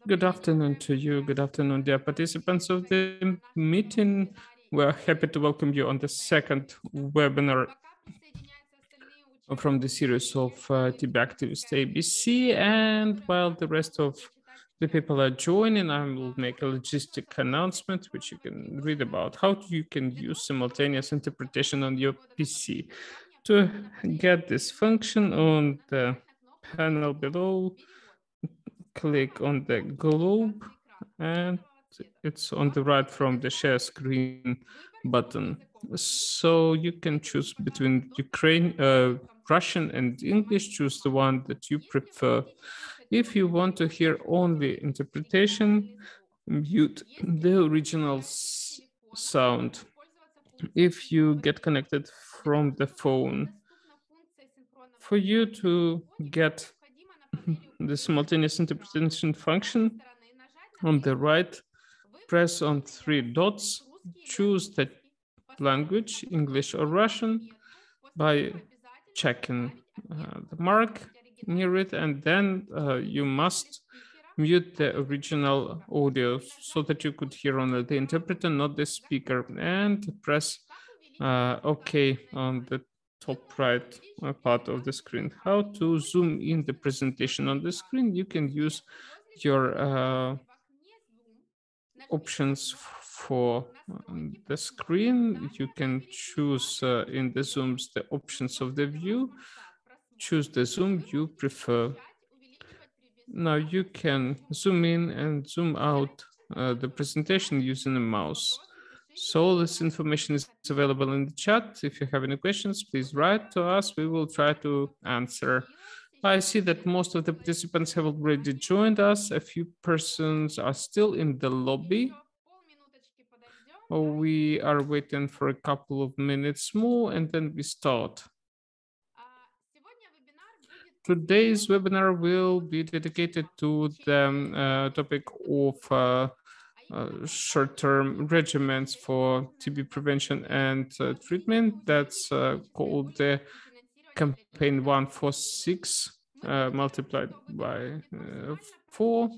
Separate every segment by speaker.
Speaker 1: Good afternoon to you. Good afternoon, dear participants of the meeting. We're happy to welcome you on the second webinar from the series of TBEC activist ABC. And while the rest of the people are joining, I will make a logistic announcement, which you can read about how you can use simultaneous interpretation on your PC. To get this function on the panel below, click on the globe and it's on the right from the share screen button. So you can choose between Russian and English, choose the one that you prefer. If you want to hear only interpretation, mute the original sound. If you get connected from the phone, for you to get the simultaneous interpretation function on the right, press on three dots, choose the language, English or Russian, by checking the mark near it, and then you must mute the original audio so that you could hear only the interpreter, not the speaker, and press OK on the top right part of the screen. How to zoom in the presentation on the screen? You can use your options for the screen. You can choose in the zooms the options of the view, choose the zoom you prefer. Now you can zoom in and zoom out the presentation using a mouse. So all this information is available in the chat. If you have any questions, please write to us. We will try to answer. I see that most of the participants have already joined us. A few persons are still in the lobby. We are waiting for a couple of minutes more and then we start. Today's webinar will be dedicated to the topic of short-term regimens for TB prevention and treatment. That's called the campaign 146 multiplied by 4.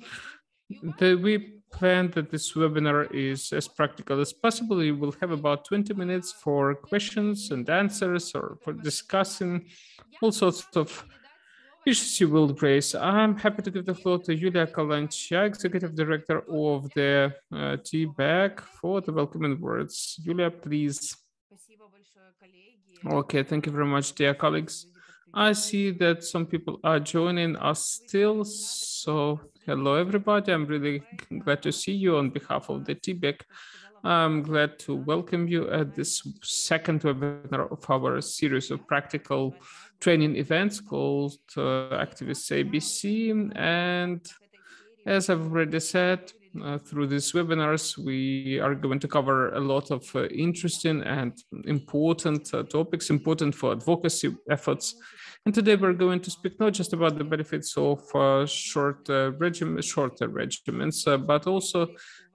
Speaker 1: We plan that this webinar is as practical as possible. You will have about 20 minutes for questions and answers or for discussing all sorts of issues you will raise. I'm happy to give the floor to Yulia Kalanchia, Executive Director of the TBEC, for the welcoming words. Yulia, please. Okay, thank you very much, dear colleagues. I see that some people are joining us still. So hello, everybody. I'm really glad to see you on behalf of the TBEC. I'm glad to welcome you at this second webinar of our series of practical training events called Activist ABC. And as I've already said, through these webinars, we are going to cover a lot of interesting and important topics, important for advocacy efforts. And today we're going to speak not just about the benefits of shorter regimens, but also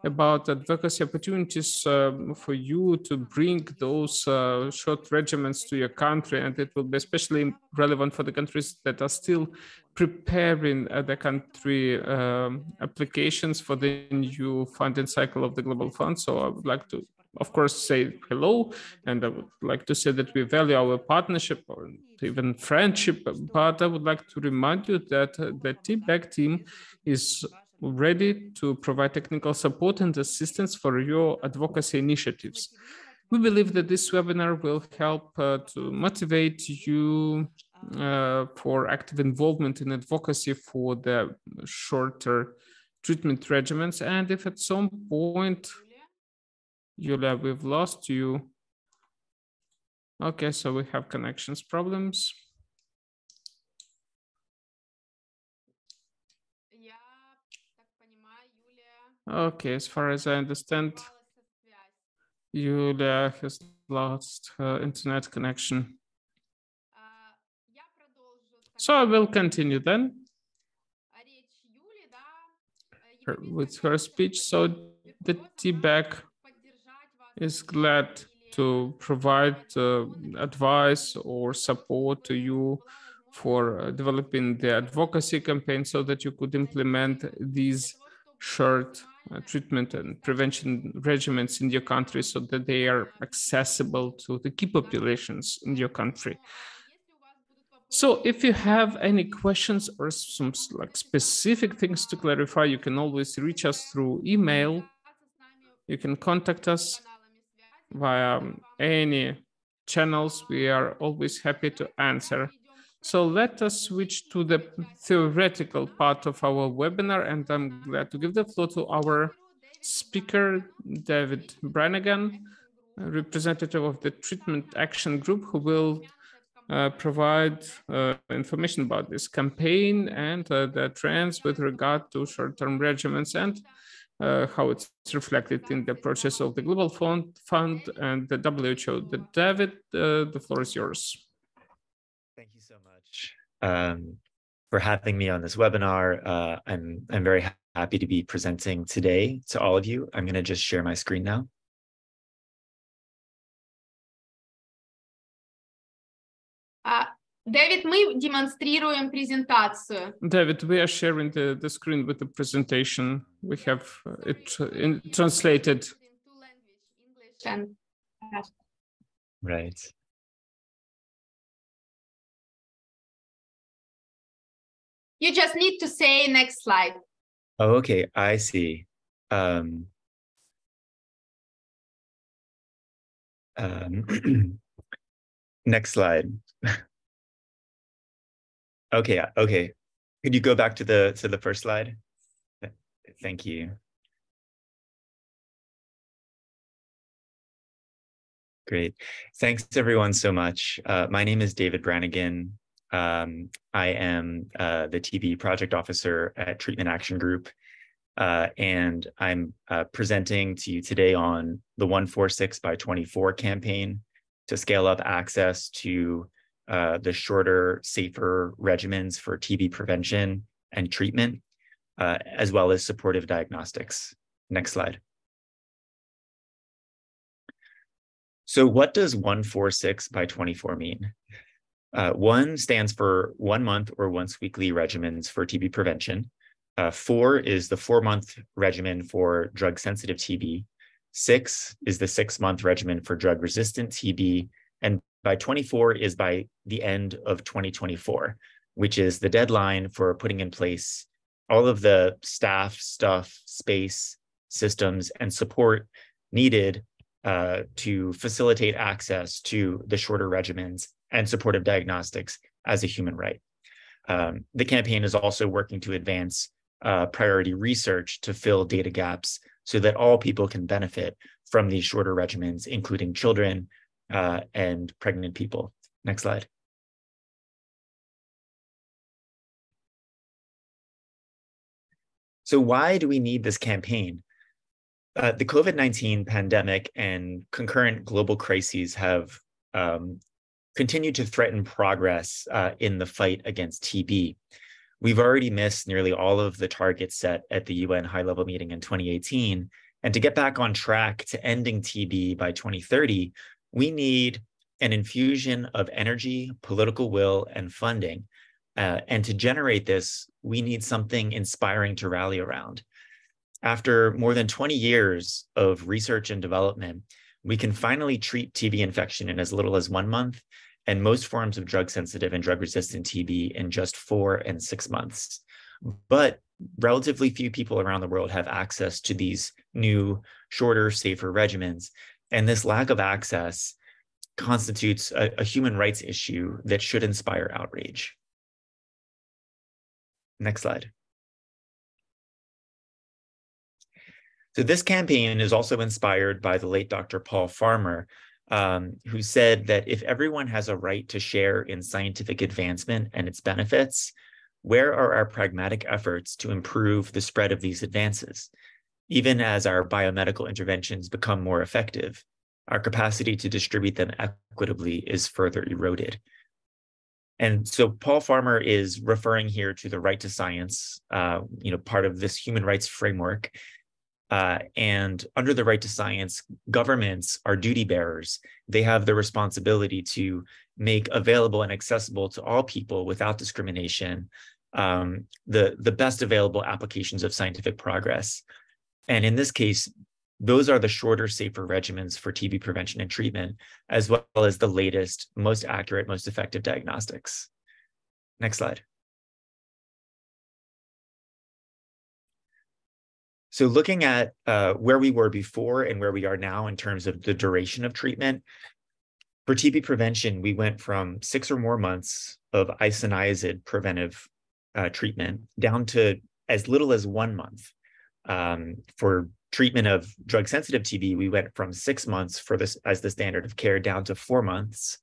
Speaker 1: about advocacy opportunities for you to bring those short regimens to your country. And it will be especially relevant for the countries that are still preparing the country applications for the new funding cycle of the Global Fund. So I would like to, of course, say hello, and I would like to say that we value our partnership or even friendship, but I would like to remind you that the TBEC team is ready to provide technical support and assistance for your advocacy initiatives. We believe that this webinar will help to motivate you for active involvement in advocacy for the shorter treatment regimens. And if at some point, Yulia, we've lost you. Okay, so we have connections problems. Okay, as far as I understand, Yulia has lost her internet connection. So I will continue then with her speech. So the TBEC is glad to provide advice or support to you for developing the advocacy campaign so that you could implement these short treatment and prevention regimens in your country so that they are accessible to the key populations in your country. So if you have any questions or some like specific things to clarify, you can always reach us through email. You can contact us via any channels. We are always happy to answer. So let us switch to the theoretical part of our webinar, and I'm glad to give the floor to our speaker, David Brannigan, representative of the Treatment Action Group, who will provide information about this campaign and the trends with regard to short-term regimens and how it's reflected in the process of the Global Fund and the WHO. David, the floor is yours.
Speaker 2: Thank you so much for having me on this webinar. I'm very happy to be presenting today to all of you. I'm going to just share my screen now.
Speaker 3: David, мы демонстрируем презентацию.
Speaker 1: David, we are sharing the screen with the presentation. We have it translated.
Speaker 2: Right.
Speaker 3: You just need to say next slide.
Speaker 2: Oh, okay, I see. Next slide. Okay. Could you go back to the first slide? Thank you. Great. Thanks everyone so much. My name is David Brannigan. I am the TB project officer at Treatment Action Group. And I'm presenting to you today on the 146 by 24 campaign to scale up access to the shorter, safer regimens for TB prevention and treatment, as well as supportive diagnostics. Next slide. So what does 146 by 24 mean? 1 stands for 1 month or once weekly regimens for TB prevention. 4 is the 4-month regimen for drug-sensitive TB. 6 is the 6-month regimen for drug-resistant TB. And by 24 is by the end of 2024, which is the deadline for putting in place all of the staff, space, systems, and support needed to facilitate access to the shorter regimens and supportive diagnostics as a human right. The campaign is also working to advance priority research to fill data gaps so that all people can benefit from these shorter regimens, including children and pregnant people. Next slide. So why do we need this campaign? The COVID-19 pandemic and concurrent global crises have continued to threaten progress in the fight against TB. We've already missed nearly all of the targets set at the UN high-level meeting in 2018. And to get back on track to ending TB by 2030, we need an infusion of energy, political will, and funding. And to generate this, we need something inspiring to rally around. After more than 20 years of research and development, we can finally treat TB infection in as little as 1 month, and most forms of drug-sensitive and drug-resistant TB in just 4 and 6 months. But relatively few people around the world have access to these new, shorter, safer regimens. And this lack of access constitutes a human rights issue that should inspire outrage. Next slide. So this campaign is also inspired by the late Dr. Paul Farmer, who said that if everyone has a right to share in scientific advancement and its benefits, where are our pragmatic efforts to improve the spread of these advances? Even as our biomedical interventions become more effective, our capacity to distribute them equitably is further eroded. And so Paul Farmer is referring here to the right to science, part of this human rights framework. And under the right to science, governments are duty bearers. They have the responsibility to make available and accessible to all people without discrimination the best available applications of scientific progress. And in this case, those are the shorter, safer regimens for TB prevention and treatment, as well as the latest, most accurate, most effective diagnostics. Next slide. So looking at where we were before and where we are now in terms of the duration of treatment, for TB prevention, we went from 6 or more months of isoniazid preventive treatment down to as little as 1 month. For treatment of drug-sensitive TB, we went from 6 months for this as the standard of care down to 4 months.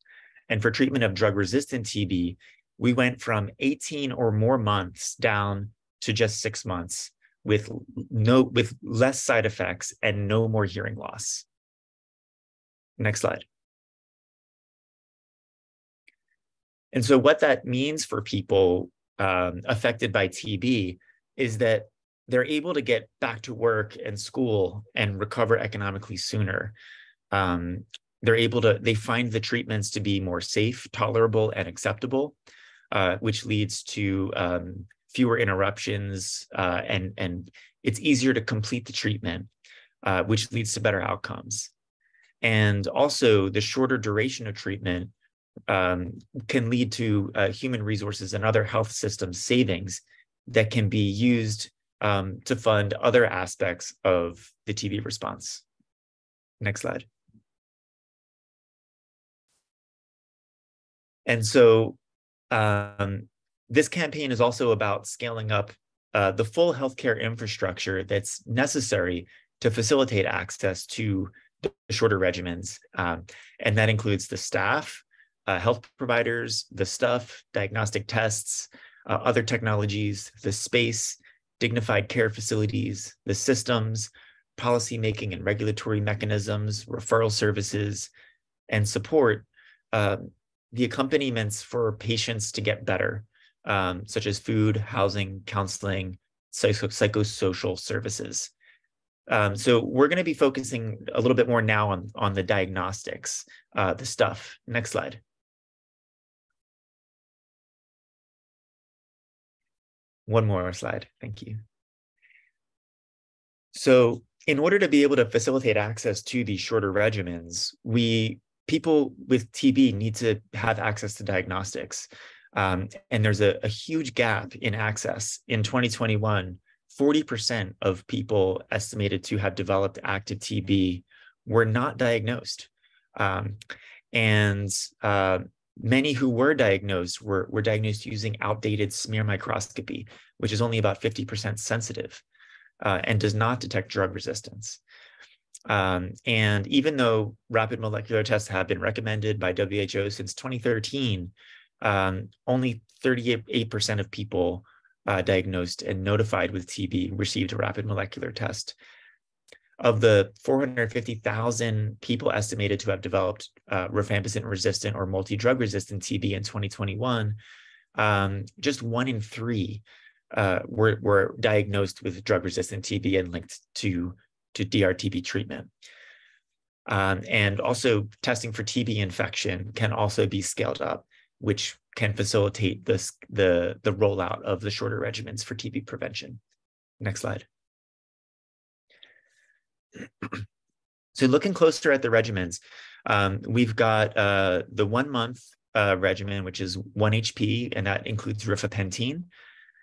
Speaker 2: And for treatment of drug-resistant TB, we went from 18 or more months down to just 6 months with less side effects and no more hearing loss. Next slide. And so what that means for people affected by TB is that they're able to get back to work and school and recover economically sooner. They find the treatments to be more safe, tolerable, and acceptable, which leads to fewer interruptions, and it's easier to complete the treatment, which leads to better outcomes. And also the shorter duration of treatment can lead to human resources and other health system savings that can be used to fund other aspects of the TB response. Next slide. And so this campaign is also about scaling up the full healthcare infrastructure that's necessary to facilitate access to the shorter regimens. And that includes the staff, health providers, the stuff, diagnostic tests, other technologies, the space, dignified care facilities, the systems, policymaking and regulatory mechanisms, referral services, and support, the accompaniments for patients to get better, such as food, housing, counseling, psychosocial services. So we're going to be focusing a little bit more now on the diagnostics, the stuff. Next slide. One more slide, thank you. So in order to be able to facilitate access to these shorter regimens, people with TB need to have access to diagnostics. And there's a huge gap in access. In 2021, 40% of people estimated to have developed active TB were not diagnosed. Many who were diagnosed were diagnosed using outdated smear microscopy, which is only about 50% sensitive and does not detect drug resistance. And even though rapid molecular tests have been recommended by WHO since 2013, only 38% of people diagnosed and notified with TB received a rapid molecular test. Of the 450,000 people estimated to have developed rifampicin-resistant or multi-drug resistant TB in 2021, just 1 in 3 were diagnosed with drug-resistant TB and linked to DRTB treatment. And also testing for TB infection can also be scaled up, which can facilitate the rollout of the shorter regimens for TB prevention. Next slide. So looking closer at the regimens, we've got the 1 month regimen, which is 1 HP, and that includes rifapentine.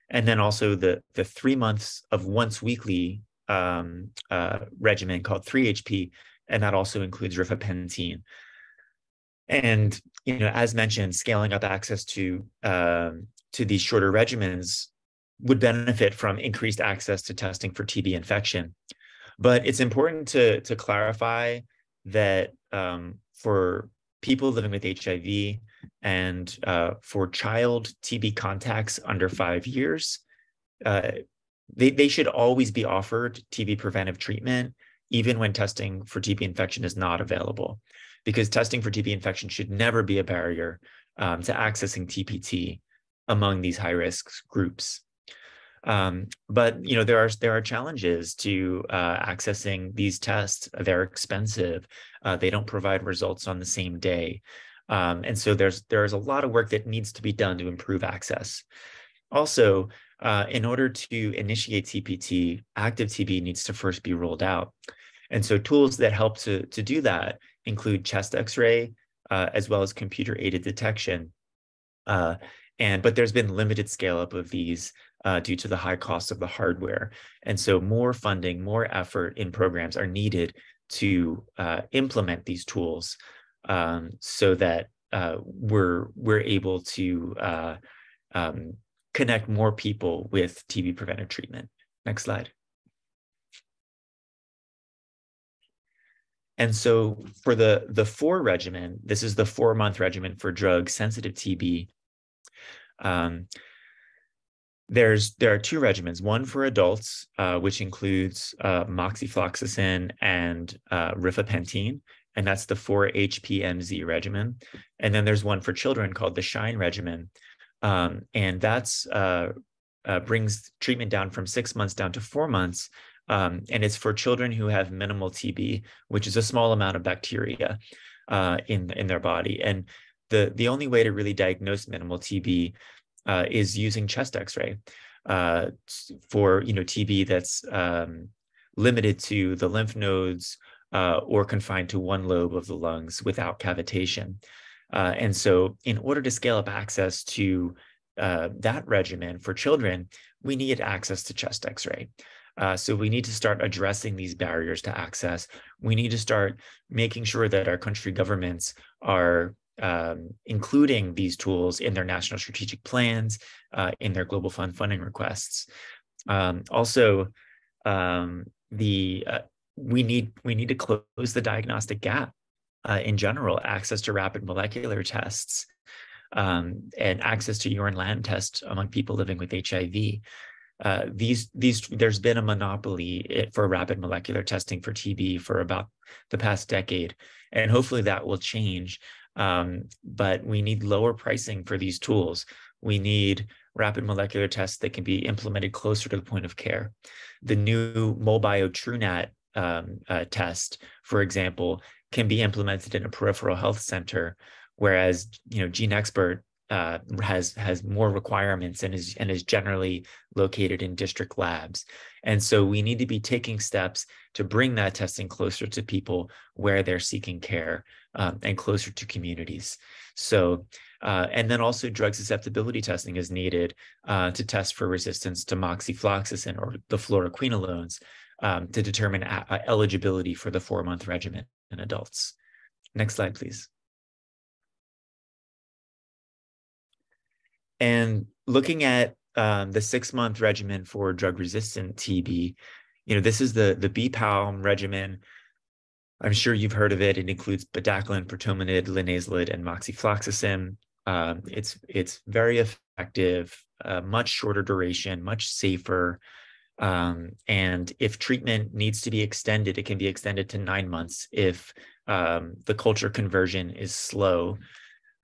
Speaker 2: And then also the 3 months of once weekly regimen called 3 HP, and that also includes rifapentine. And as mentioned, scaling up access to these shorter regimens would benefit from increased access to testing for TB infection. But it's important to clarify that for people living with HIV and for child TB contacts under 5 years, they should always be offered TB preventive treatment, even when testing for TB infection is not available, because testing for TB infection should never be a barrier to accessing TPT among these high-risk groups. But there are challenges to accessing these tests. They're expensive. They don't provide results on the same day. And so there's a lot of work that needs to be done to improve access. Also, in order to initiate CPT, active TB needs to first be rolled out. And so tools that help to do that include chest X-ray, as well as computer-aided detection. But there's been limited scale up of these due to the high cost of the hardware. And so more funding, more effort in programs are needed to implement these tools so that we're able to connect more people with TB preventive treatment. Next slide. And so for the 4 regimen, this is the 4-month regimen for drug-sensitive TB. There are 2 regimens, one for adults, which includes moxifloxacin and rifapentine, and that's the 4-HPMZ regimen. And then there's one for children called the SHINE regimen, and that's brings treatment down from 6 months down to 4 months, and it's for children who have minimal TB, which is a small amount of bacteria in their body. And the only way to really diagnose minimal TB is using chest X-ray for TB that's limited to the lymph nodes or confined to one lobe of the lungs without cavitation. And so in order to scale up access to that regimen for children, we need access to chest X-ray. So we need to start addressing these barriers to access. We need to start making sure that our country governments are including these tools in their national strategic plans, in their global fund funding requests. Also, we need to close the diagnostic gap in general, access to rapid molecular tests, and access to urine Latin tests among people living with HIV. There's been a monopoly for rapid molecular testing for TB for about the past decade, and hopefully that will change. But we need lower pricing for these tools. We need rapid molecular tests that can be implemented closer to the point of care. The new MolBio TrueNat test, for example, can be implemented in a peripheral health center, whereas GeneXpert has more requirements and is generally located in district labs. And so we need to be taking steps to bring that testing closer to people where they're seeking care and closer to communities. So, and then also drug susceptibility testing is needed to test for resistance to moxifloxacin or the fluoroquinolones to determine eligibility for the 4-month regimen in adults. Next slide, please. And looking at the 6-month regimen for drug-resistant TB, this is the BPALM regimen. I'm sure you've heard of it. It includes bedaquiline, pritomanid, linezolid, and moxifloxacin. It's very effective, much shorter duration, much safer. And if treatment needs to be extended, it can be extended to 9 months if the culture conversion is slow.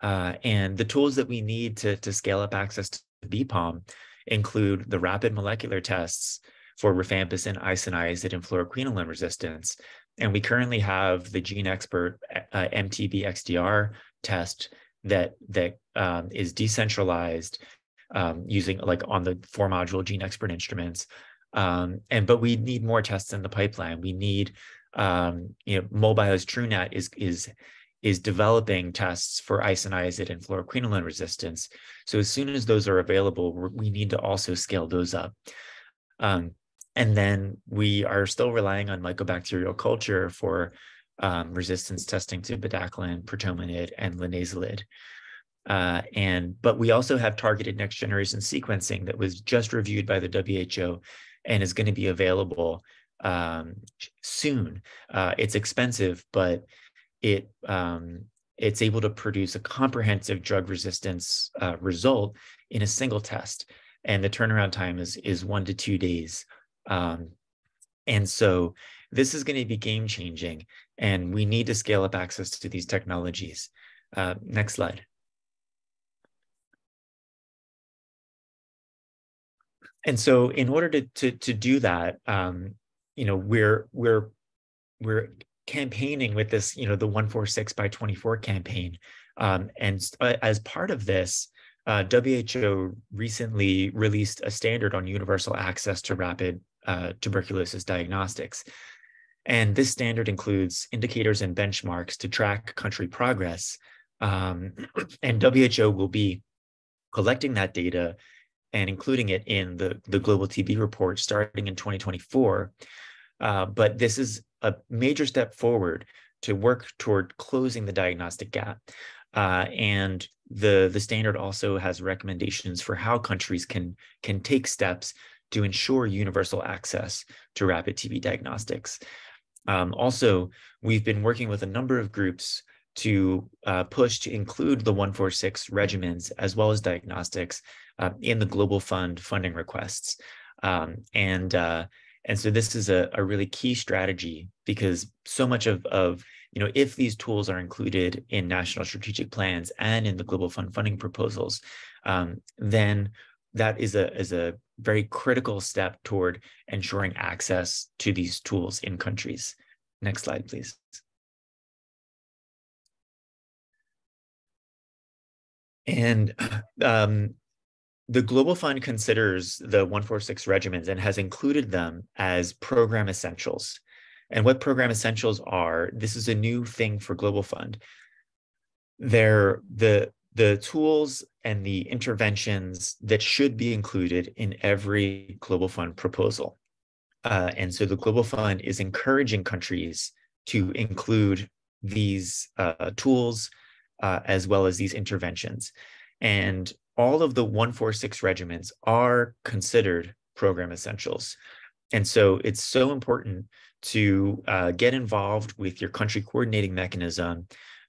Speaker 2: And the tools that we need to scale up access to BPALM include the rapid molecular tests for rifampicin, isoniazid, and fluoroquinolone resistance. And we currently have the GeneXpert MTB XDR test that is decentralized using on the 4-module GeneXpert instruments. But we need more tests in the pipeline. We need MolBio's TrueNat is developing tests for isoniazid and fluoroquinolone resistance. So as soon as those are available, we need to also scale those up. And then we are still relying on mycobacterial culture for resistance testing to bedaquiline, pritomanid, and linezolid. But we also have targeted next generation sequencing that was just reviewed by the WHO and is going to be available soon. It's expensive, but it's able to produce a comprehensive drug resistance result in a single test, and the turnaround time is 1 to 2 days. And so this is going to be game changing, and we need to scale up access to these technologies. Next slide. And so in order to do that, we're campaigning with this, the 146 by 24 campaign. As part of this, WHO recently released a standard on universal access to rapid tuberculosis diagnostics. And this standard includes indicators and benchmarks to track country progress. And WHO will be collecting that data and including it in the Global TB report starting in 2024. But this is a major step forward to work toward closing the diagnostic gap. And the standard also has recommendations for how countries can take steps to ensure universal access to rapid TB diagnostics. Also, we've been working with a number of groups to push to include the 146 regimens as well as diagnostics in the Global Fund funding requests. And so this is a really key strategy, because so much of if these tools are included in national strategic plans and in the Global Fund funding proposals, then that is a very critical step toward ensuring access to these tools in countries. Next slide, please. And the Global Fund considers the 146 regimens and has included them as program essentials. And what program essentials are, this is a new thing for Global Fund. They're the tools and the interventions that should be included in every Global Fund proposal. And so the Global Fund is encouraging countries to include these tools as well as these interventions. And all of the 146 regimens are considered program essentials. And so it's so important to get involved with your country coordinating mechanism,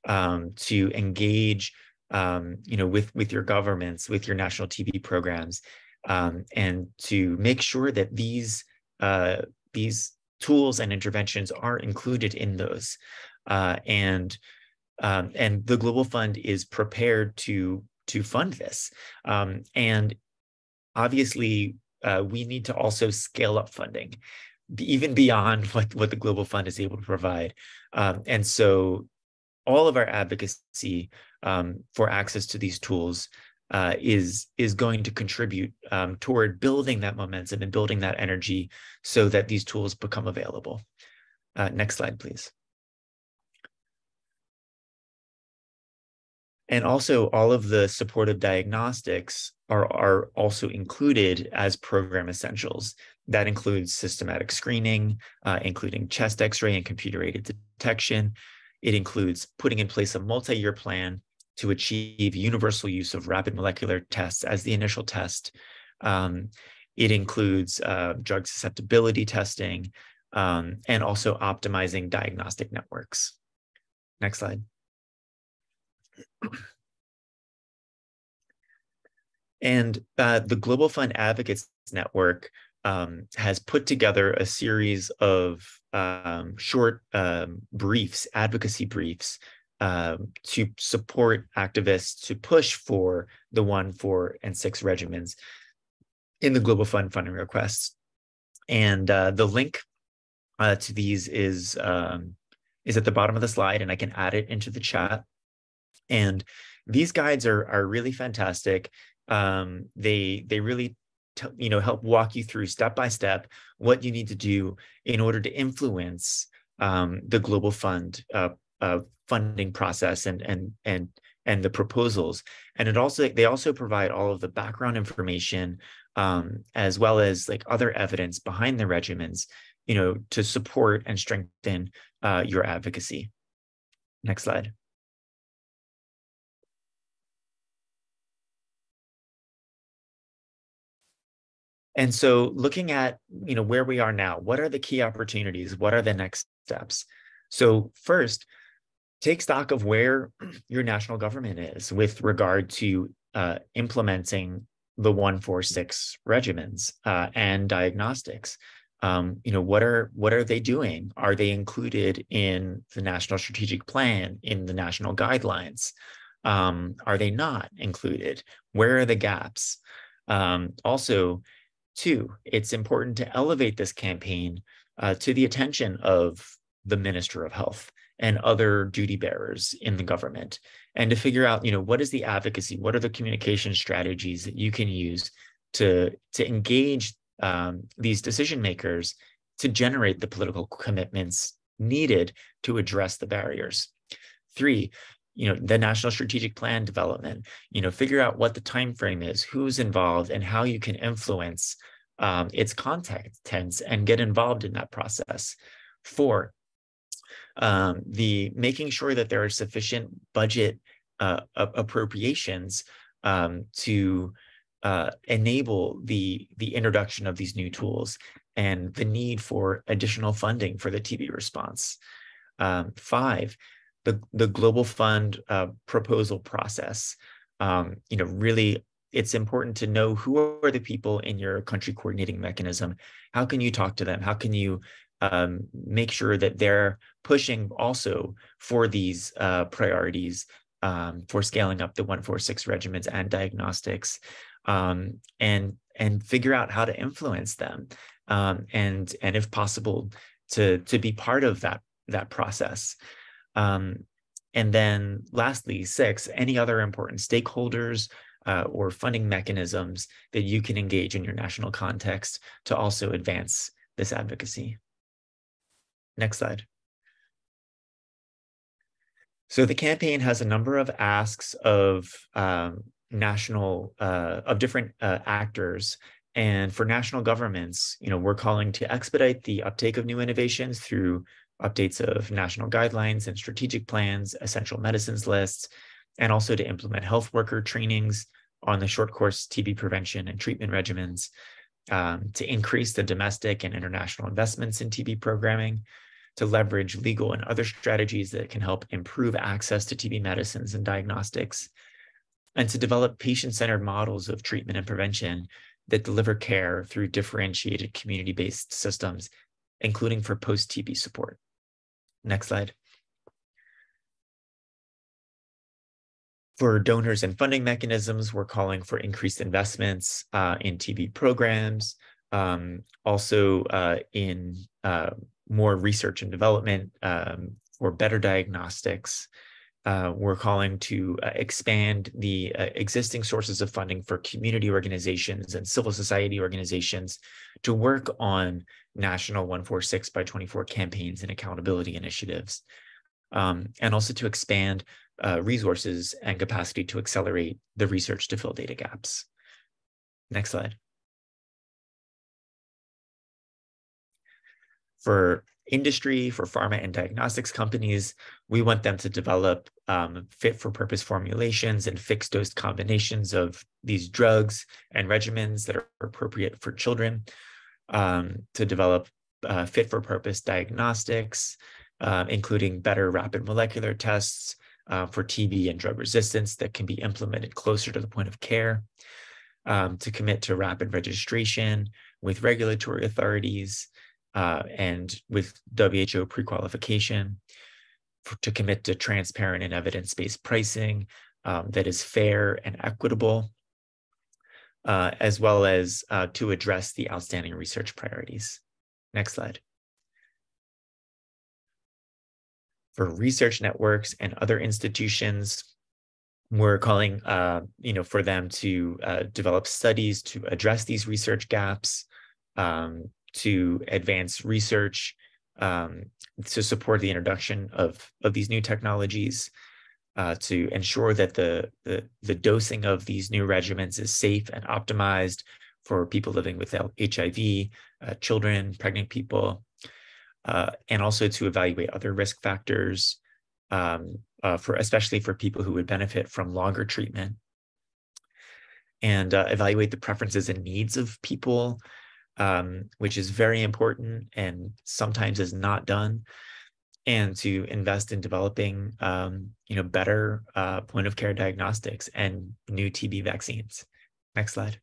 Speaker 2: to engage with your governments, with your national TB programs, and to make sure that these tools and interventions are included in those. And the Global Fund is prepared to fund this. And obviously, we need to also scale up funding, even beyond what the Global Fund is able to provide. And so all of our advocacy for access to these tools is going to contribute toward building that momentum and building that energy so that these tools become available. Next slide, please. And also, all of the supportive diagnostics are also included as program essentials. That includes systematic screening, including chest X-ray and computer-aided detection. It includes putting in place a multi-year plan to achieve universal use of rapid molecular tests as the initial test. It includes drug susceptibility testing, and also optimizing diagnostic networks. Next slide. And the Global Fund Advocates Network has put together a series of short briefs, advocacy briefs, to support activists to push for the 1, 4, and 6 regimens in the Global Fund funding requests. And the link to these is at the bottom of the slide, and I can add it into the chat. And these guides are really fantastic. They really help walk you through step by step what you need to do in order to influence the Global Fund funding process and the proposals. And they also provide all of the background information as well as other evidence behind the regimens, to support and strengthen your advocacy. Next slide. And so looking at, where we are now, what are the key opportunities? What are the next steps? So first, take stock of where your national government is with regard to implementing the 146 regimens and diagnostics. What are they doing? Are they included in the National Strategic Plan, in the national guidelines? Are they not included? Where are the gaps? Also, 2, it's important to elevate this campaign to the attention of the Minister of Health and other duty bearers in the government, and to figure out, what is the advocacy, what are the communication strategies that you can use to engage these decision makers to generate the political commitments needed to address the barriers. 3, the national strategic plan development, figure out what the time frame is, who's involved, and how you can influence its contents and get involved in that process. 4, the making sure that there are sufficient budget appropriations to enable the introduction of these new tools and the need for additional funding for the TB response. 5, the Global Fund proposal process. Really, it's important to know who are the people in your country coordinating mechanism. How can you talk to them? How can you make sure that they're pushing also for these priorities for scaling up the 146 regimens and diagnostics, and figure out how to influence them, and if possible to be part of that process. And then lastly, 6, any other important stakeholders or funding mechanisms that you can engage in your national context to also advance this advocacy. Next slide. So the campaign has a number of asks of different actors. And for national governments, we're calling to expedite the uptake of new innovations through updates of national guidelines and strategic plans, essential medicines lists, and also to implement health worker trainings on the short course TB prevention and treatment regimens, to increase the domestic and international investments in TB programming, to leverage legal and other strategies that can help improve access to TB medicines and diagnostics, and to develop patient-centered models of treatment and prevention that deliver care through differentiated community-based systems, including for post-TB support. Next slide. For donors and funding mechanisms, we're calling for increased investments in TB programs, also in more research and development for better diagnostics. We're calling to expand the existing sources of funding for community organizations and civil society organizations to work on national 146 by 24 campaigns and accountability initiatives, and also to expand resources and capacity to accelerate the research to fill data gaps. Next slide. For industry, for pharma and diagnostics companies, we want them to develop fit-for-purpose formulations and fixed-dose combinations of these drugs and regimens that are appropriate for children, to develop fit-for-purpose diagnostics, including better rapid molecular tests for TB and drug resistance that can be implemented closer to the point of care, to commit to rapid registration with regulatory authorities, and with WHO pre-qualification, to commit to transparent and evidence-based pricing that is fair and equitable, as well as to address the outstanding research priorities. Next slide. For research networks and other institutions, we're calling for them to develop studies to address these research gaps, to advance research, to support the introduction of these new technologies, to ensure that the dosing of these new regimens is safe and optimized for people living with HIV, children, pregnant people, and also to evaluate other risk factors, especially for people who would benefit from longer treatment, and evaluate the preferences and needs of people, which is very important and sometimes is not done, and to invest in developing better point of care diagnostics and new TB vaccines. Next slide.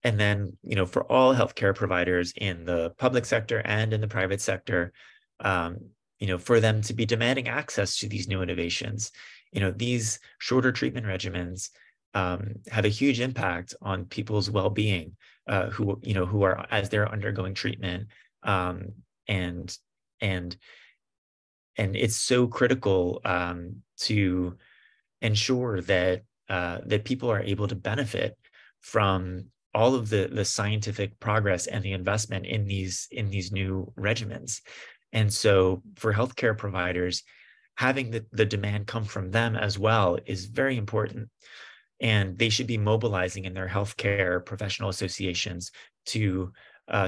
Speaker 2: And then, for all healthcare providers in the public sector and in the private sector, for them to be demanding access to these new innovations. These shorter treatment regimens have a huge impact on people's well-being, who are as they're undergoing treatment, and it's so critical to ensure that that people are able to benefit from all of the scientific progress and the investment in these new regimens. And so for healthcare providers, having the demand come from them as well is very important. And they should be mobilizing in their healthcare professional associations to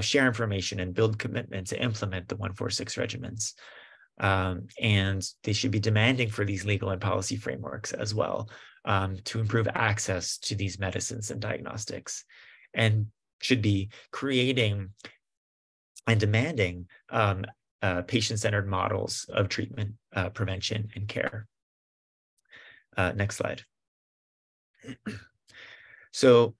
Speaker 2: share information and build commitment to implement the 146 regimens. And they should be demanding for these legal and policy frameworks as well, to improve access to these medicines and diagnostics, and should be creating and demanding patient-centered models of treatment, prevention, and care. Next slide. So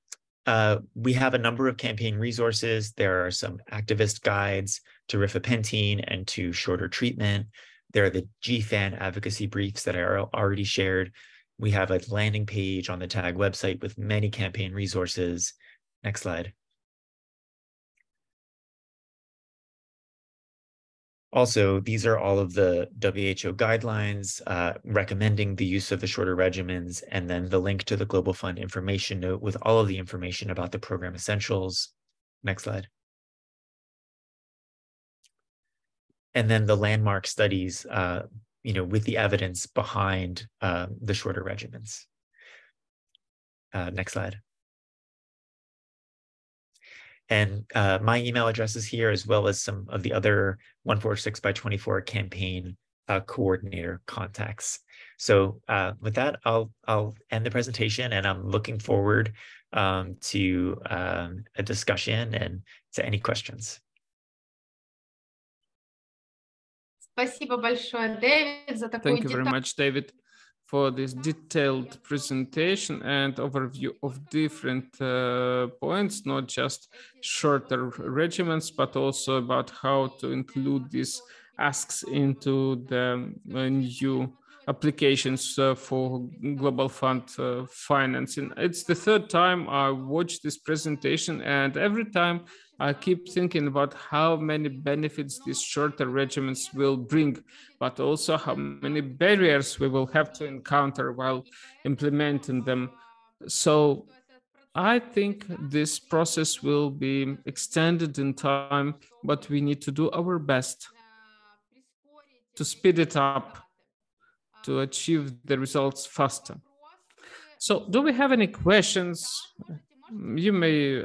Speaker 2: we have a number of campaign resources. There are some activist guides to rifapentine and to shorter treatment. There are the GFAN advocacy briefs that I already shared. We have a landing page on the TAG website with many campaign resources. Next slide. Also, these are all of the WHO guidelines recommending the use of the shorter regimens, and then the link to the Global Fund information note with all of the information about the program essentials. Next slide. And then the landmark studies, with the evidence behind the shorter regimens. Next slide. And my email address is here, as well as some of the other 146x24 campaign coordinator contacts. So with that, I'll end the presentation, and I'm looking forward to a discussion and to any questions.
Speaker 3: Спасибо большое, Дэвид, за такую
Speaker 1: Thank you very much, David, for this detailed presentation and overview of different points, not just shorter regimens, but also about how to include these asks into the new applications for Global Fund financing. It's the third time I watched this presentation, and every time I keep thinking about how many benefits these shorter regimens will bring, but also how many barriers we will have to encounter while implementing them. So I think this process will be extended in time, but we need to do our best to speed it up, to achieve the results faster. So do we have any questions? You may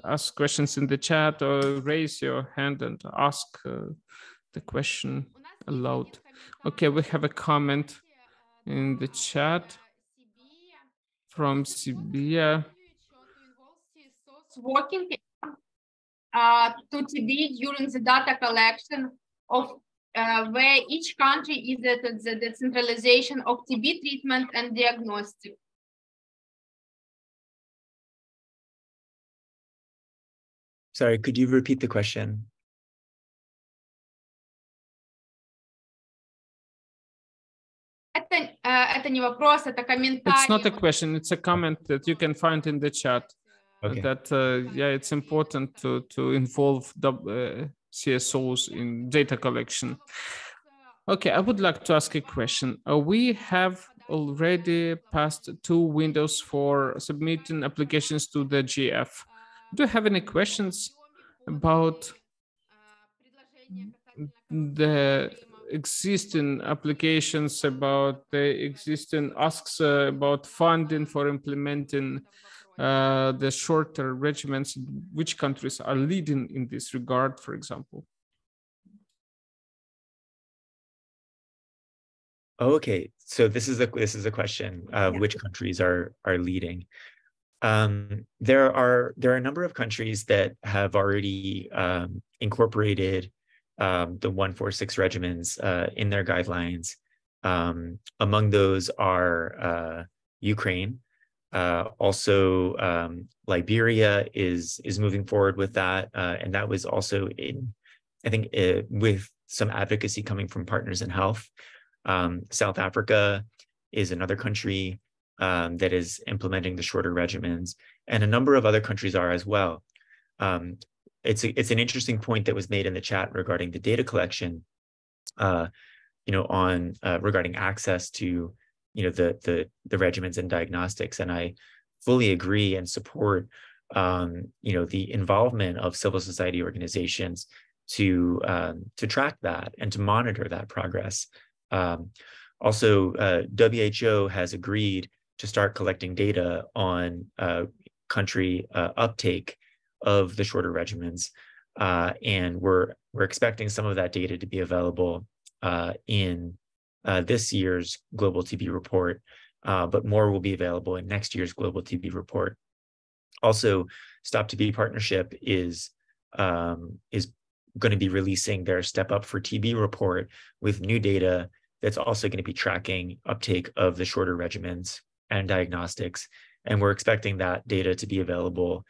Speaker 1: ask questions in the chat or raise your hand and ask the question aloud. Okay, we have a comment in the chat from Sibia.
Speaker 3: Working to TB during the data collection of where each country is at the decentralization of TB treatment and diagnostic.
Speaker 2: Sorry, could you repeat the question?
Speaker 3: Это не вопрос, это комментарий.
Speaker 1: It's not a question, it's a comment that you can find in the chat.
Speaker 2: Okay.
Speaker 1: That, yeah, it's important to involve CSOs in data collection. Okay, I would like to ask a question. We have already passed 2 windows for submitting applications to the GF. Do you have any questions about the existing applications, about the existing asks about funding for implementing the shorter regimens? Which countries are leading in this regard, for example?
Speaker 2: Okay, so this is a question of which countries are leading. There are a number of countries that have already incorporated the 146 regimens in their guidelines. Among those are Ukraine. Also, Liberia is moving forward with that, and that was also in, I think, with some advocacy coming from Partners in Health. South Africa is another country. that is implementing the shorter regimens, and a number of other countries are as well. It's an interesting point that was made in the chat regarding the data collection, regarding access to, the regimens and diagnostics, and I fully agree and support, the involvement of civil society organizations to track that and to monitor that progress. Also, WHO has agreed to start collecting data on country uptake of the shorter regimens, and we're expecting some of that data to be available in this year's Global TB report, but more will be available in next year's Global TB report. Also, Stop TB Partnership is going to be releasing their Step Up for TB report with new data that's also going to be tracking uptake of the shorter regimens and diagnostics. And we're expecting that data to be available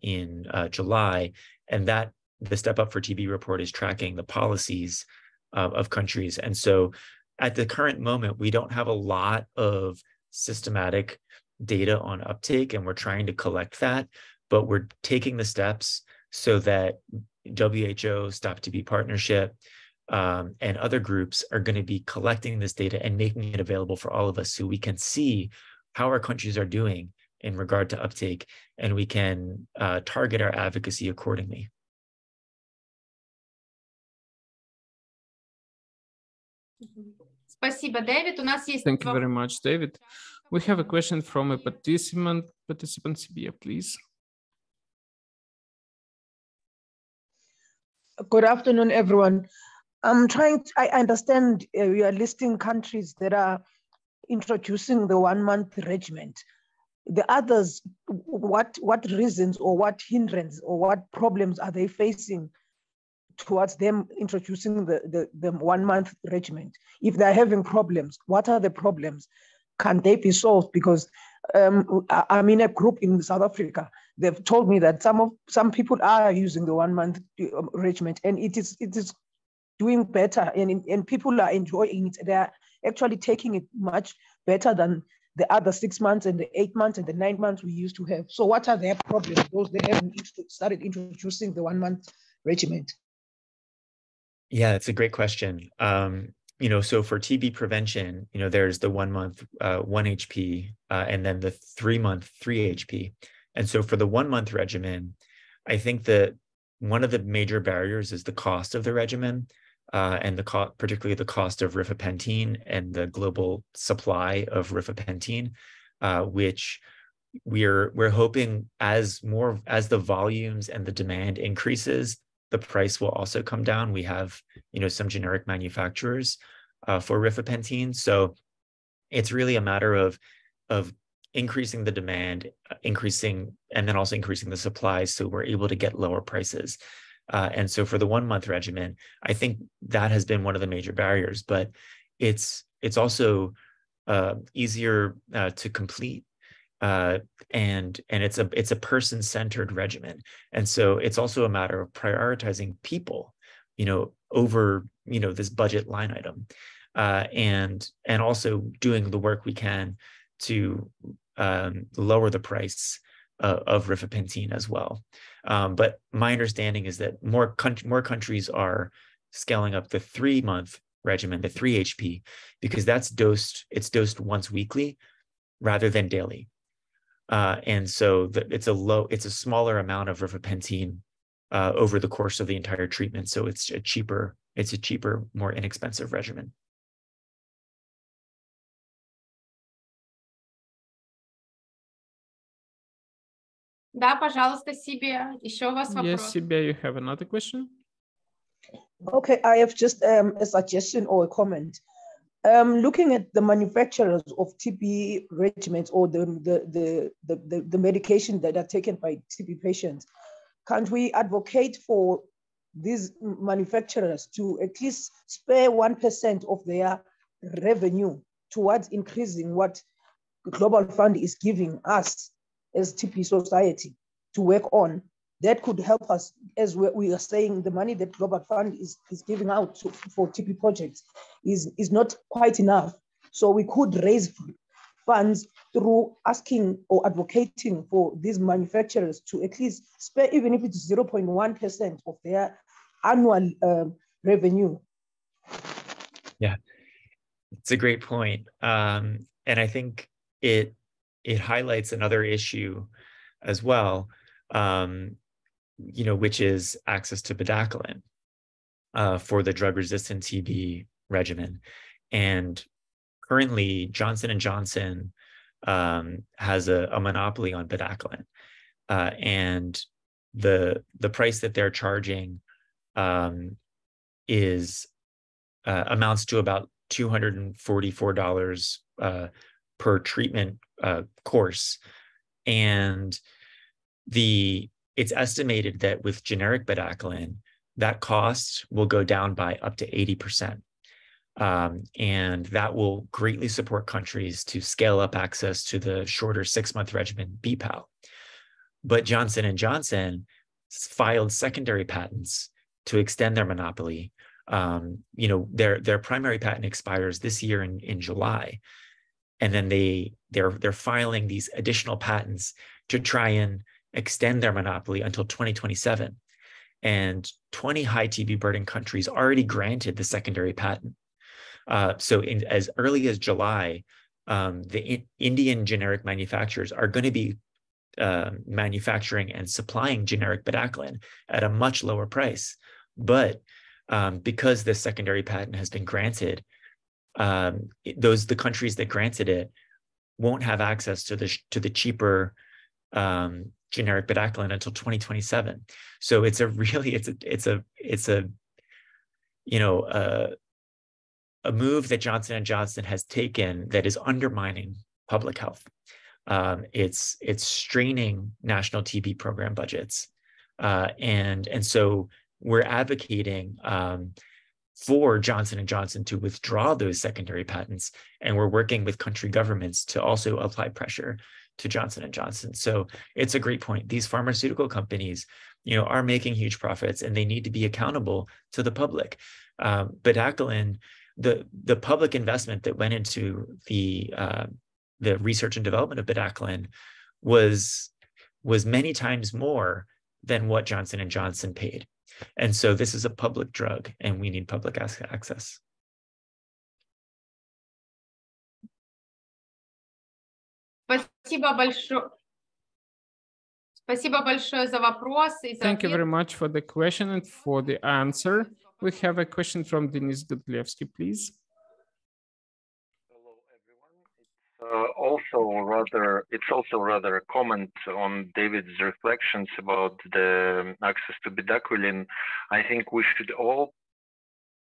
Speaker 2: in July. And that the Step Up for TB report is tracking the policies of countries. And so at the current moment, we don't have a lot of systematic data on uptake, and we're trying to collect that, but we're taking the steps so that WHO, Stop TB Partnership, and other groups are going to be collecting this data and making it available for all of us so we can see how our countries are doing in regard to uptake, and we can target our advocacy accordingly.
Speaker 3: Спасибо, Дэвид. У нас есть...
Speaker 1: Thank you very much, David. We have a question from a participant Sibia, please.
Speaker 4: Good afternoon, everyone. I understand we are listing countries that are introducing the 1-month regimen. The others, what reasons or what hindrance or what problems are they facing towards them introducing the 1-month regimen? If they're having problems, what are the problems? Can they be solved? Because I'm in a group in South Africa. They've told me that some people are using the 1-month regimen, and it is doing better, and people are enjoying it. They're actually taking it much better than the other 6 months and the 8 months and the 9 months we used to have. So what are their problems? Those they haven't started introducing the 1-month regimen.
Speaker 2: Yeah, it's a great question. So for TB prevention, there's the 1-month 1 HP and then the 3-month 3 HP. And so for the 1-month regimen, I think that one of the major barriers is the cost of the regimen, and particularly the cost of rifapentine and the global supply of rifapentine, which we're hoping as the volumes and the demand increases, the price will also come down. We have, some generic manufacturers for rifapentine. So it's really a matter of increasing the demand, and then also increasing the supply, so we're able to get lower prices. And so for the 1-month regimen, I think that has been one of the major barriers, but it's also easier to complete. And it's a person-centered regimen. And so it's also a matter of prioritizing people, over, this budget line item, and also doing the work we can to lower the price of rifapentine as well. But my understanding is that more countries are scaling up the 3-month regimen, the 3 HP, because it's dosed once weekly rather than daily. And so it's a smaller amount of rifapentine over the course of the entire treatment. So it's a cheaper, more inexpensive regimen.
Speaker 3: Да, пожалуйста, Сибия. Еще у вас вопрос?
Speaker 1: Yes, Sibia, you have another question?
Speaker 4: Okay, I have just a suggestion or a comment. Looking at the manufacturers of TB regimens or the medication that are taken by TB patients, can't we advocate for these manufacturers to at least spare 1% of their revenue towards increasing what the Global Fund is giving us as TB society to work on? That could help us, as we are saying, the money that Global Fund is giving out for TB projects is not quite enough. So we could raise funds through asking or advocating for these manufacturers to at least spare, even if it's 0.1% of their annual revenue.
Speaker 2: Yeah, it's a great point. And I think it highlights another issue as well, which is access to bedaquiline for the drug-resistant TB regimen. And currently, Johnson & Johnson has a monopoly on bedaquiline. And the price that they're charging amounts to about $244 per treatment course. And it's estimated that with generic bedaquiline, that cost will go down by up to 80%. And that will greatly support countries to scale up access to the shorter 6-month regimen BPAL. But Johnson & Johnson filed secondary patents to extend their monopoly. Their primary patent expires this year in July. And then they're filing these additional patents to try and extend their monopoly until 2027. And 20 high TB burden countries already granted the secondary patent. So as early as July, the Indian generic manufacturers are going to be manufacturing and supplying generic bedaquiline at a much lower price. But because this secondary patent has been granted, the countries that granted it won't have access to the cheaper generic bedaquiline until 2027. So it's a move that Johnson & Johnson has taken that is undermining public health. It's straining national TB program budgets. And so we're advocating for Johnson & Johnson to withdraw those secondary patents. And we're working with country governments to also apply pressure to Johnson & Johnson. So it's a great point. These pharmaceutical companies, are making huge profits, and they need to be accountable to the public. Bedaquiline, the public investment that went into the research and development of bedaquiline was many times more than what Johnson & Johnson paid. And so this is a public drug, and we need public access.
Speaker 3: Спасибо большое. Спасибо большое за вопрос.
Speaker 1: Thank you very much for the question and for the answer. We have a question from Denis Godlevsky, please.
Speaker 5: Hello, everyone. It's also rather a comment on David's reflections about the access to bedaquiline. I think we should all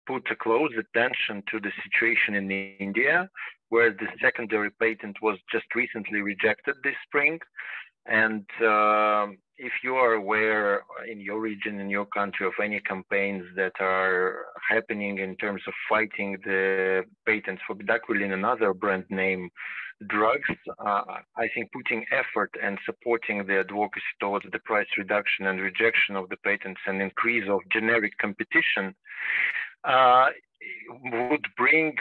Speaker 5: put a close attention to the situation in India, where the secondary patent was just recently rejected this spring. And if you are aware in your region, in your country, of any campaigns that are happening in terms of fighting the patents for bedaquiline and other brand name drugs, I think putting effort and supporting the advocacy towards the price reduction and rejection of the patents and increase of generic competition would bring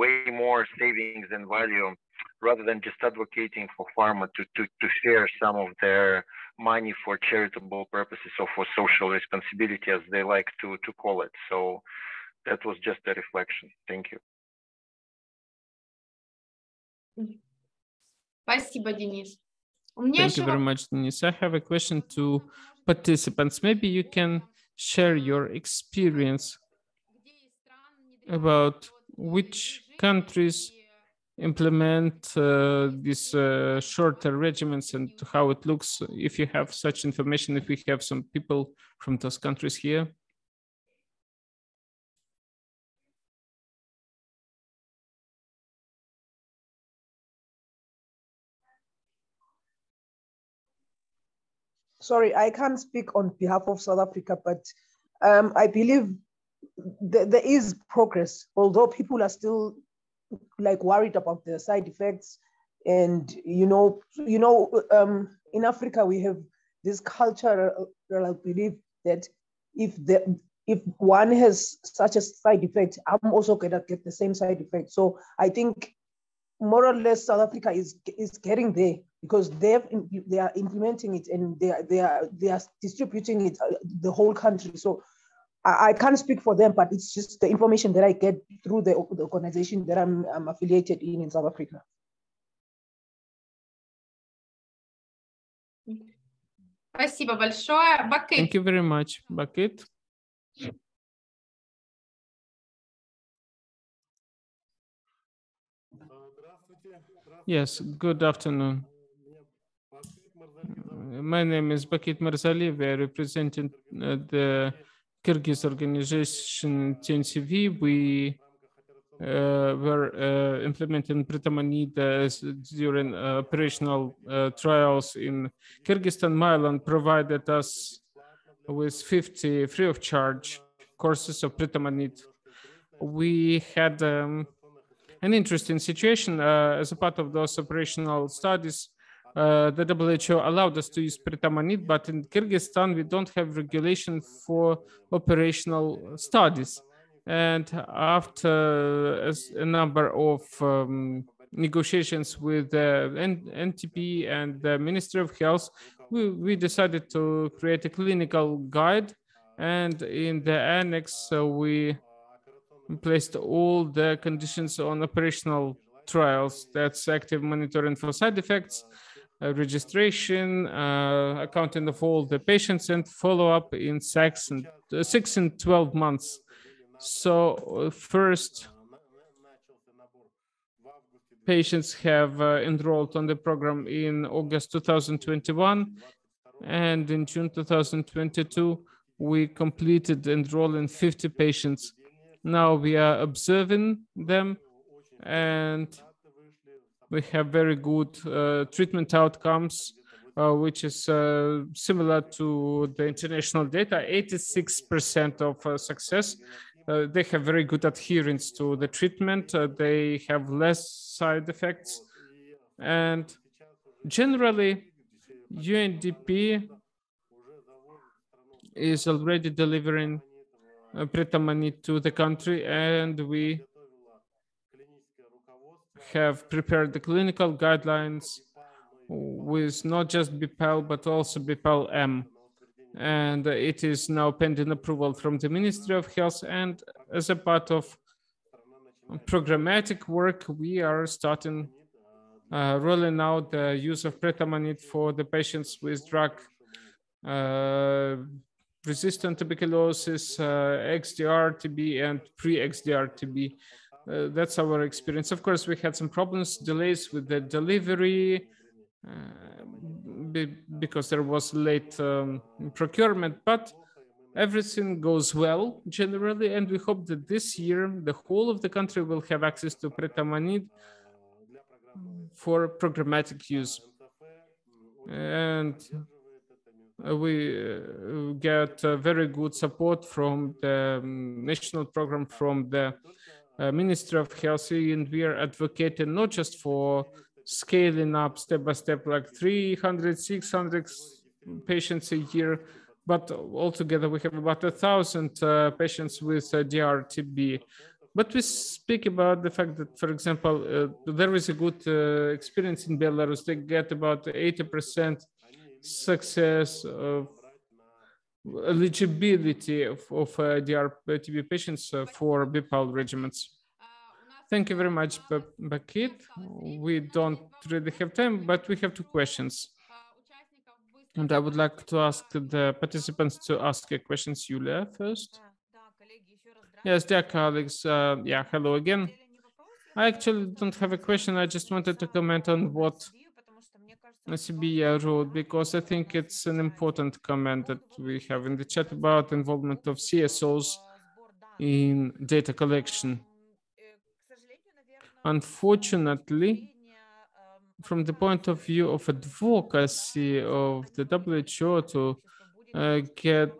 Speaker 5: way more savings and value, rather than just advocating for pharma to share some of their money for charitable purposes or for social responsibility, as they like to call it. So that was just a reflection. Thank you.
Speaker 3: Спасибо, Денис.
Speaker 1: Thank you very much, Denise. I have a question to participants. Maybe you can share your experience about which countries implement these shorter regimens and how it looks, if you have such information, if we have some people from those countries here.
Speaker 4: Sorry, I can't speak on behalf of South Africa, but I believe there is progress, although people are still worried about the side effects. And in Africa we have this cultural belief that if one has such a side effect, I'm also gonna get the same side effect. So I think more or less South Africa is getting there, because they are implementing it, and they are distributing it the whole country. So I can't speak for them, but it's just the information that I get through the organization that I'm affiliated in South Africa.
Speaker 3: Спасибо большое. Бакыт.
Speaker 1: Thank you very much, Bakit. Yes, good afternoon. My name is Bakit Mirzaliyev. I represent the Kyrgyz organization TNCV. We were implementing Pritamanid during operational trials in Kyrgyzstan. Mylan provided us with 50 free of charge courses of Pritamanid. We had an interesting situation as a part of those operational studies. The WHO allowed us to use Pritamanid, but in Kyrgyzstan, we don't have regulation for operational studies. And after a number of negotiations with the NTP and the Ministry of Health, we decided to create a clinical guide. And in the annex, we placed all the conditions on operational trials. That's active monitoring for side effects, registration, accounting of all the patients, and follow-up in 6 and 12 months. So first, patients have enrolled on the program in August 2021, and in June 2022, we completed enrolling 50 patients. Now we are observing them, and we have very good treatment outcomes, which is similar to the international data, 86% of success. They have very good adherence to the treatment. They have less side effects. And generally, UNDP is already delivering Pritamanid to the country, and we have prepared the clinical guidelines with not just BPAL, but also BPAL-M. And it is now pending approval from the Ministry of Health. And as a part of programmatic work, we are starting rolling out the use of Pritamanid for the patients with drug resistant tuberculosis, XDR TB, and pre-XDR TB. That's our experience. Of course, we had some problems, delays with the delivery because there was late procurement, but everything goes well generally, and we hope that this year the whole of the country will have access to Pritamanid for programmatic use. And we get very good support from the national program, from the Ministry of Health, and we are advocating not just for scaling up step by step, like 300, 600 patients a year, but altogether we have about 1,000 patients with DRTB. But we speak about the fact that, for example, there is a good experience in Belarus. They get about 80% success of eligibility of DRTB patients for BPAL regimens. Thank you very much, Bakit. We don't really have time, but we have 2 questions. And I would like to ask the participants to ask your questions. Yulia first. Yes, dear colleagues. Yeah, hello again. I actually don't have a question. I just wanted to comment on what CBE wrote, because I think it's an important comment that we have in the chat about involvement of CSOs in data collection. Unfortunately, from the point of view of advocacy of the WHO to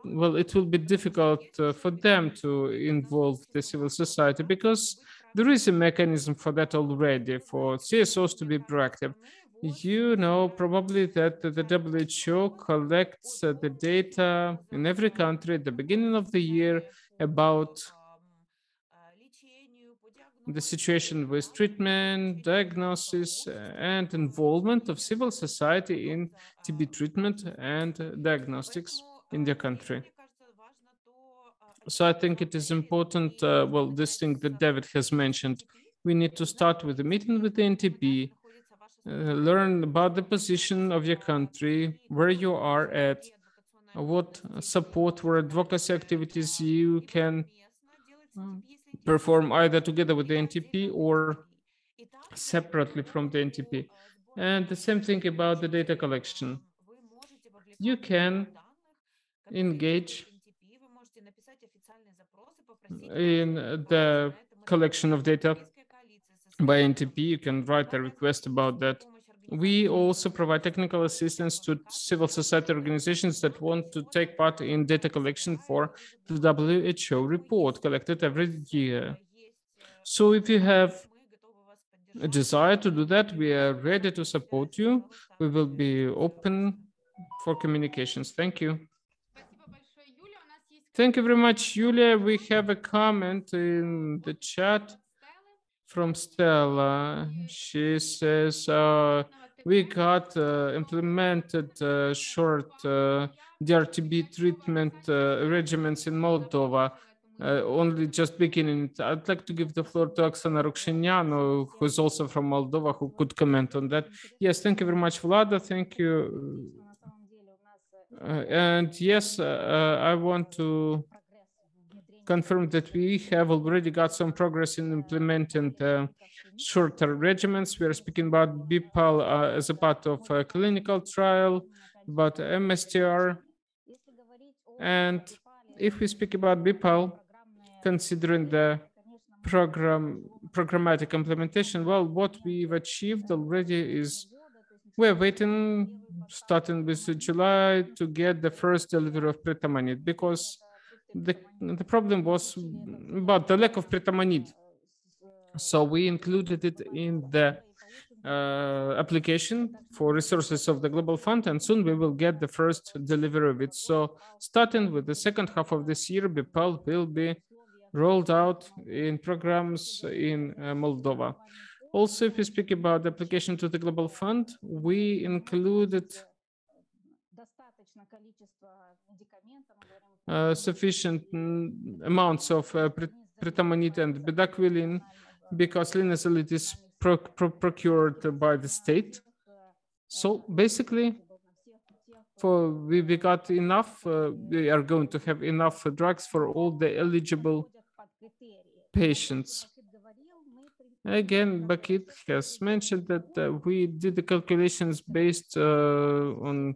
Speaker 1: well, it will be difficult for them to involve the civil society, because there is a mechanism for that already, for CSOs to be proactive. You know probably that the WHO collects the data in every country at the beginning of the year about the situation with treatment, diagnosis, and involvement of civil society in TB treatment and diagnostics in their country. So I think it is important, well, this thing that David has mentioned, we need to start with a meeting with the NTP, learn about the position of your country, where you are at, what support or advocacy activities you can perform either together with the NTP or separately from the NTP. And the same thing about the data collection. You can engage in the collection of data by NTP. You can write a request about that. We also provide technical assistance to civil society organizations that want to take part in data collection for the WHO report collected every year. So if you have a desire to do that, we are ready to support you. We will be open for communications. Thank you. Thank you very much, Julia. We have a comment in the chat from Stella. She says, we got implemented short DRTB treatment regimens in Moldova. Only just beginning. I'd like to give the floor to Oksana Rukshinyano, who's also from Moldova, who could comment on that. Yes, thank you very much, Vlada. Thank you. And yes, I want to confirm that we have already got some progress in implementing the shorter regimens. We are speaking about BIPAL as a part of a clinical trial, about MSTR. And if we speak about BIPAL, considering the programmatic implementation, well, what we've achieved already is we're waiting, starting with July, to get the first delivery of pretamanid, because the problem was about the lack of pretamanid. So we included it in the application for resources of the Global Fund, and soon we will get the first delivery of it. So starting with the second half of this year, BIPAL will be rolled out in programs in Moldova. Also, if we speak about the application to the Global Fund, we included sufficient amounts of pretamanid and bedaquiline, because linezolid is procured by the state. So basically, we got enough, we are going to have enough drugs for all the eligible patients. Again, Bakit has mentioned that we did the calculations based on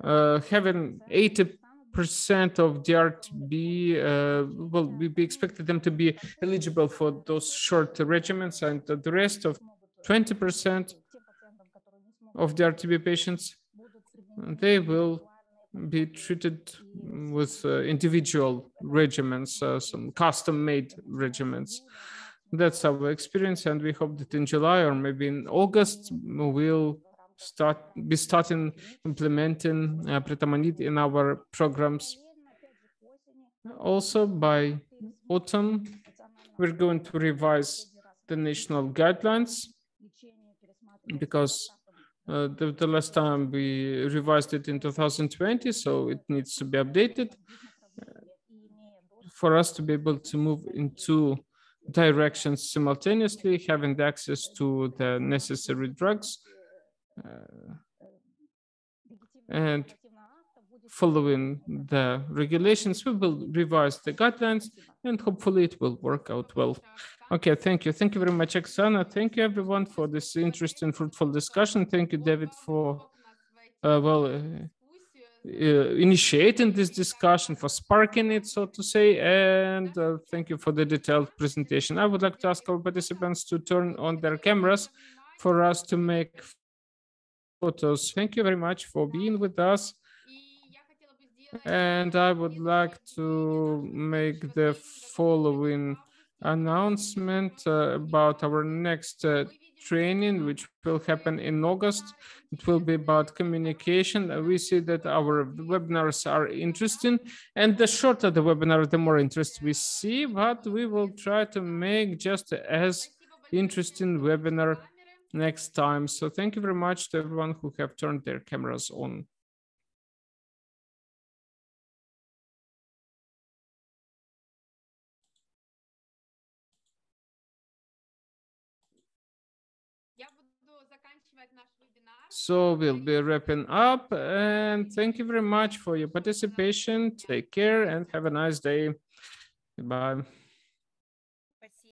Speaker 1: having 80% of DRTB, well, we expected them to be eligible for those short regimens, and the rest of 20% of DRTB patients, they will be treated with individual regimens, some custom-made regimens. That's our experience, and we hope that in July or maybe in August, we'll be starting implementing pretamanid in our programs. Also, by autumn, we're going to revise the national guidelines, because the last time we revised it in 2020, so it needs to be updated for us to be able to move in two directions simultaneously, having the access to the necessary drugs and following the regulations. We will revise the guidelines, and hopefully it will work out well. Okay, thank you. Thank you very much, Oksana. Thank you, everyone, for this interesting, fruitful discussion. Thank you, David, for initiating this discussion, for sparking it, so to say, and thank you for the detailed presentation. I would like to ask our participants to turn on their cameras for us to make photos. Thank you very much for being with us. And I would like to make the following announcement about our next training, which will happen in August. It will be about communication. We see that our webinars are interesting, and the shorter the webinar, the more interest we see, but we will try to make just as interesting webinar next time. So thank you very much to everyone who have turned their cameras on. So we'll be wrapping up, and thank you very much for your participation. Take care and have a nice day. Goodbye.